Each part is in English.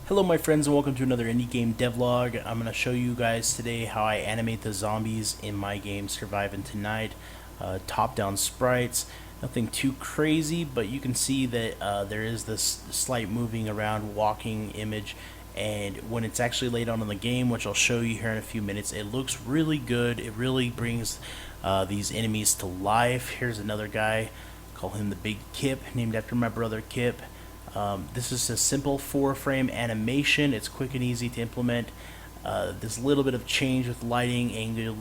Hello my friends and welcome to another indie game devlog. I'm going to show you guys today how I animate the zombies in my game Surviving Tonight. Top-down sprites, nothing too crazy, but you can see that there is this slight moving around walking image, and when it's actually laid out on the game, which I'll show you here in a few minutes, it looks really good. It really brings these enemies to life. Here's another guy, call him the Big Kip, named after my brother Kip. This is a simple 4-frame animation. It's quick and easy to implement. This little bit of change with lighting, angle,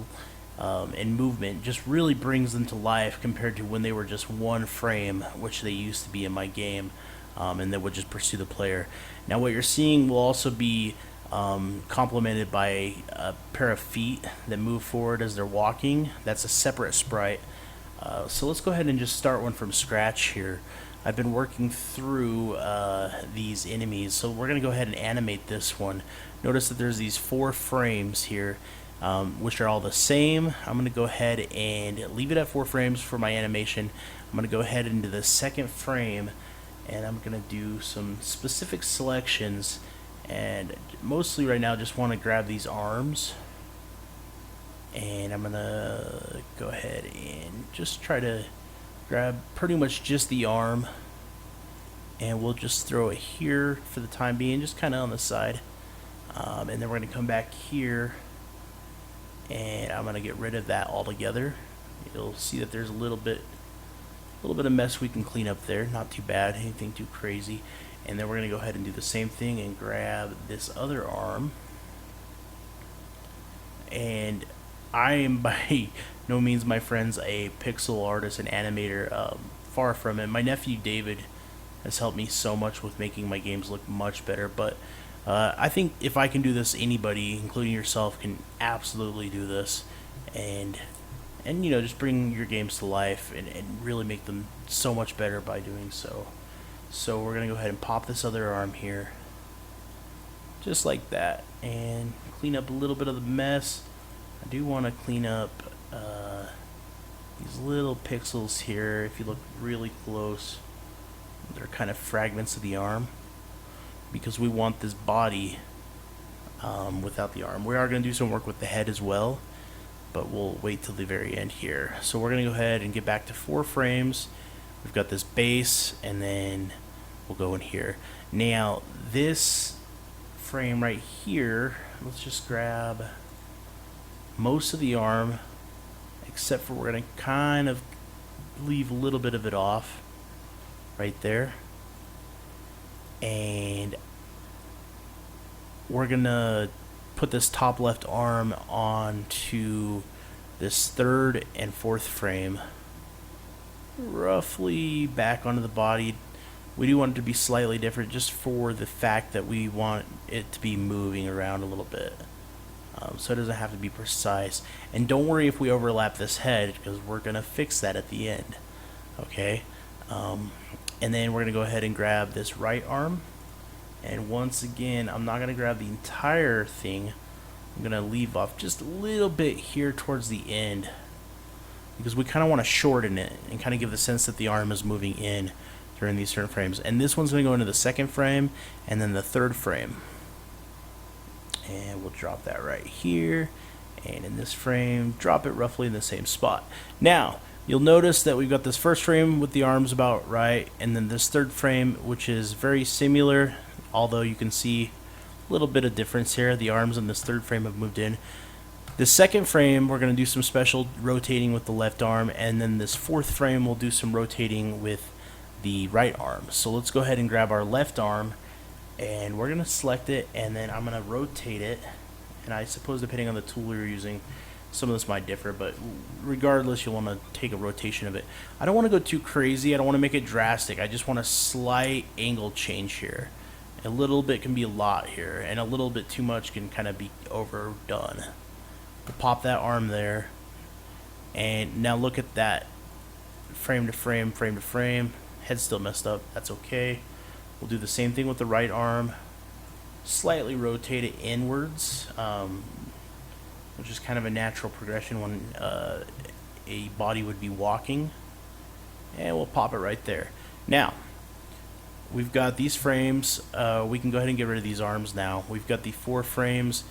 and movement just really brings them to life compared to when they were just 1 frame, which they used to be in my game, and that would just pursue the player. Now what you're seeing will also be complemented by a pair of feet that move forward as they're walking. That's a separate sprite. So let's go ahead and just start one from scratch here. I've been working through these enemies, so we're going to go ahead and animate this one. Notice that there's these 4 frames here, which are all the same. I'm going to go ahead and leave it at 4 frames for my animation. I'm going to go ahead into the 2nd frame, and I'm going to do some specific selections, and mostly right now just want to grab these arms, and I'm going to go ahead and just try to grab pretty much just the arm, and we'll just throw it here for the time being, just kind of on the side, and then we're going to come back here and I'm going to get rid of that altogether. You'll see that there's a little bit of mess we can clean up there, not too bad, anything too crazy. And then we're going to go ahead and do the same thing and grab this other arm, and I am by no means, my friends, a pixel artist and animator. Far from it. My nephew David has helped me so much with making my games look much better, but I think if I can do this, anybody, including yourself, can absolutely do this, and you know, just bring your games to life and really make them so much better by doing so. So we're going to go ahead and pop this other arm here, just like that, and clean up a little bit of the mess. I do want to clean up these little pixels here. If you look really close, they're kind of fragments of the arm, because we want this body without the arm. We are going to do some work with the head as well, but we'll wait till the very end here. So we're going to go ahead and get back to 4 frames. We've got this base, and then we'll go in here. Now this frame right here, let's just grab most of the arm, except for we're going to kind of leave a little bit of it off right there, and we're going to put this top left arm onto this 3rd and 4th frame, roughly back onto the body. We do want it to be slightly different, just for the fact that we want it to be moving around a little bit. So it doesn't have to be precise. And don't worry if we overlap this head, because we're going to fix that at the end. Okay? And then we're going to go ahead and grab this right arm. And once again, I'm not going to grab the entire thing. I'm going to leave off just a little bit here towards the end, because we kind of want to shorten it and kind of give the sense that the arm is moving in during these certain frames. And this one's going to go into the 2nd frame and then the 3rd frame. And we'll drop that right here, and in this frame drop it roughly in the same spot. Now you'll notice that we've got this 1st frame with the arms about right, and then this 3rd frame, which is very similar, although you can see a little bit of difference here. The arms in this 3rd frame have moved in. The 2nd frame, we're going to do some special rotating with the left arm, and then this 4th frame we'll do some rotating with the right arm. So let's go ahead and grab our left arm, and we're going to select it, and then I'm going to rotate it. And I suppose depending on the tool you're using, some of this might differ, but regardless, you'll want to take a rotation of it. I don't want to go too crazy. I don't want to make it drastic. I just want a slight angle change here. A little bit can be a lot here, and a little bit too much can kind of be overdone. We'll pop that arm there, and now look at that. Frame to frame, frame to frame. Head's still messed up. That's okay. We'll do the same thing with the right arm. Slightly rotate it inwards, which is kind of a natural progression when a body would be walking. And we'll pop it right there. Now, we've got these frames. We can go ahead and get rid of these arms now. We've got the 4 frames,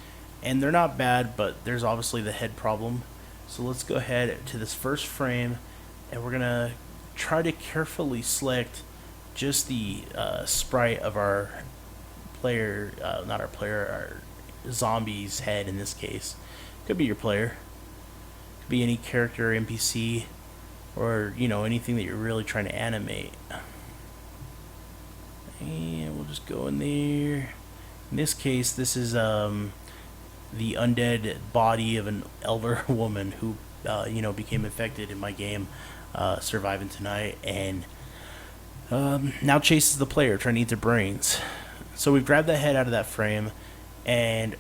and they're not bad, but there's obviously the head problem. So let's go ahead to this first frame, and we're gonna try to carefully select just the sprite of our player, not our player, our zombie's head in this case. Could be your player, could be any character, NPC, or anything that you're really trying to animate. And we'll just go in there. In this case, this is the undead body of an elder woman who became infected in my game, Surviving Tonight, and now chases the player, trying to eat their brains. So we've grabbed that head out of that frame, and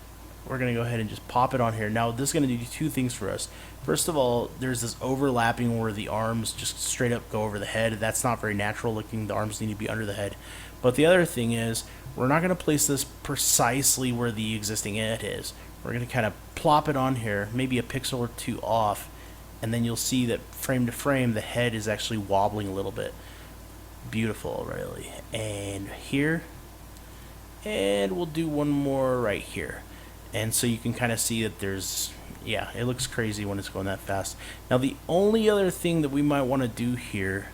we're going to go ahead and just pop it on here. Now this is going to do 2 things for us. First of all, there's this overlapping where the arms just straight up go over the head. That's not very natural looking. The arms need to be under the head. But the other thing is, we're not going to place this precisely where the existing head is. We're going to kind of plop it on here, maybe a pixel or 2 off, and then you'll see that frame to frame the head is actually wobbling a little bit. Beautiful, really. And here, and we'll do one more right here. And so you can kind of see that there's, yeah, it looks crazy when it's going that fast. Now the only other thing that we might want to do here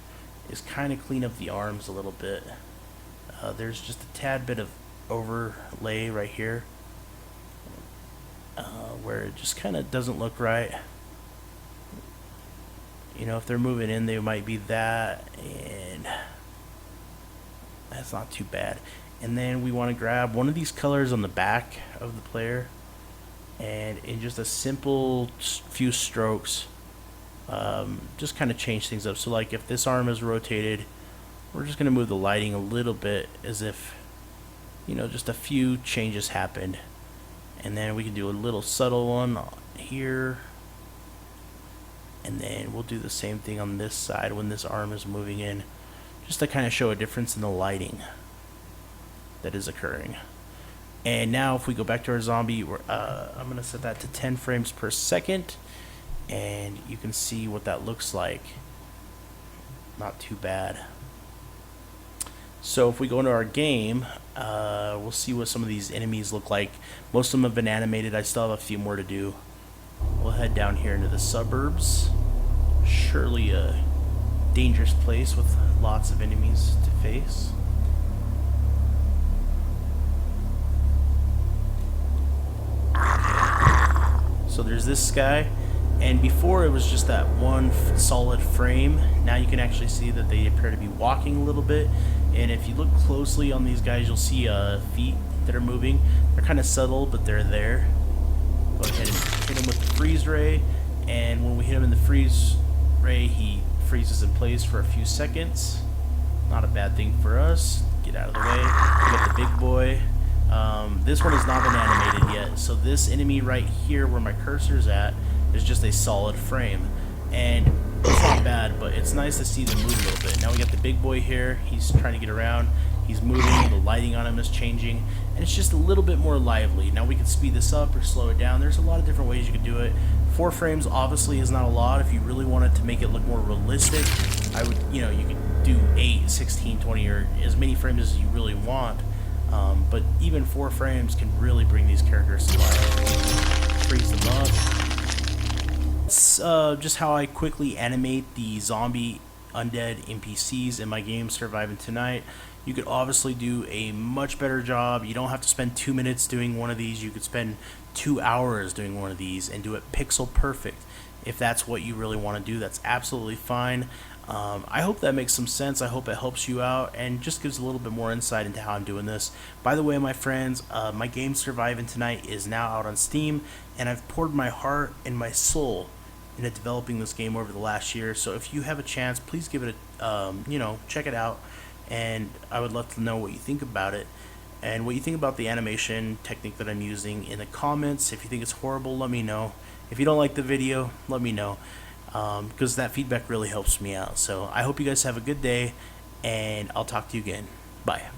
is kind of clean up the arms a little bit. There's just a tad bit of overlay right here where it just kind of doesn't look right. If they're moving in, they might be that, and that's not too bad. And then we want to grab one of these colors on the back of the player, and in just a simple few strokes, just kind of change things up. So like if this arm is rotated, we're just going to move the lighting a little bit as if, just a few changes happened. And then we can do a little subtle one here. And then we'll do the same thing on this side when this arm is moving in, just to kind of show a difference in the lighting that is occurring. And now if we go back to our zombie, I'm going to set that to 10 frames per second, and you can see what that looks like. Not too bad. So if we go into our game, we'll see what some of these enemies look like. Most of them have been animated. I still have a few more to do. We'll head down here into the suburbs. Surely a dangerous place with lots of enemies to face. So there's this guy, and before it was just that one solid frame. Now you can actually see that they appear to be walking a little bit, and if you look closely on these guys, you'll see feet that are moving. They're kind of subtle, but they're there. Go ahead and hit him with the freeze ray, and when we hit him in the freeze ray, he freezes in place for a few seconds. Not a bad thing for us. Get out of the way. We got the big boy. This one has not been animated yet, so this enemy right here where my cursor's at is just a solid frame, and it's not bad, but it's nice to see them move a little bit. Now we got the big boy here. He's trying to get around. He's moving. The lighting on him is changing, and it's just a little bit more lively. Now we can speed this up or slow it down. There's a lot of different ways you can do it. 4 frames obviously is not a lot. If you really wanted to make it look more realistic, I would, you could do 8, 16, 20, or as many frames as you really want. But even 4 frames can really bring these characters to life. Freeze them up. That's just how I quickly animate the zombie undead NPCs in my game Surviving Tonight. You could obviously do a much better job. You don't have to spend 2 minutes doing one of these. You could spend 2 hours doing one of these and do it pixel perfect. If that's what you really want to do, that's absolutely fine. I hope that makes some sense. I hope it helps you out and just gives a little bit more insight into how I'm doing this. By the way, my friends, my game Surviving Tonight is now out on Steam, and I've poured my heart and my soul into developing this game over the last year. So if you have a chance, please give it a, check it out, and I would love to know what you think about it and what you think about the animation technique that I'm using in the comments. If you think it's horrible, let me know. If you don't like the video, let me know. Because that feedback really helps me out. So I hope you guys have a good day, and I'll talk to you again. Bye.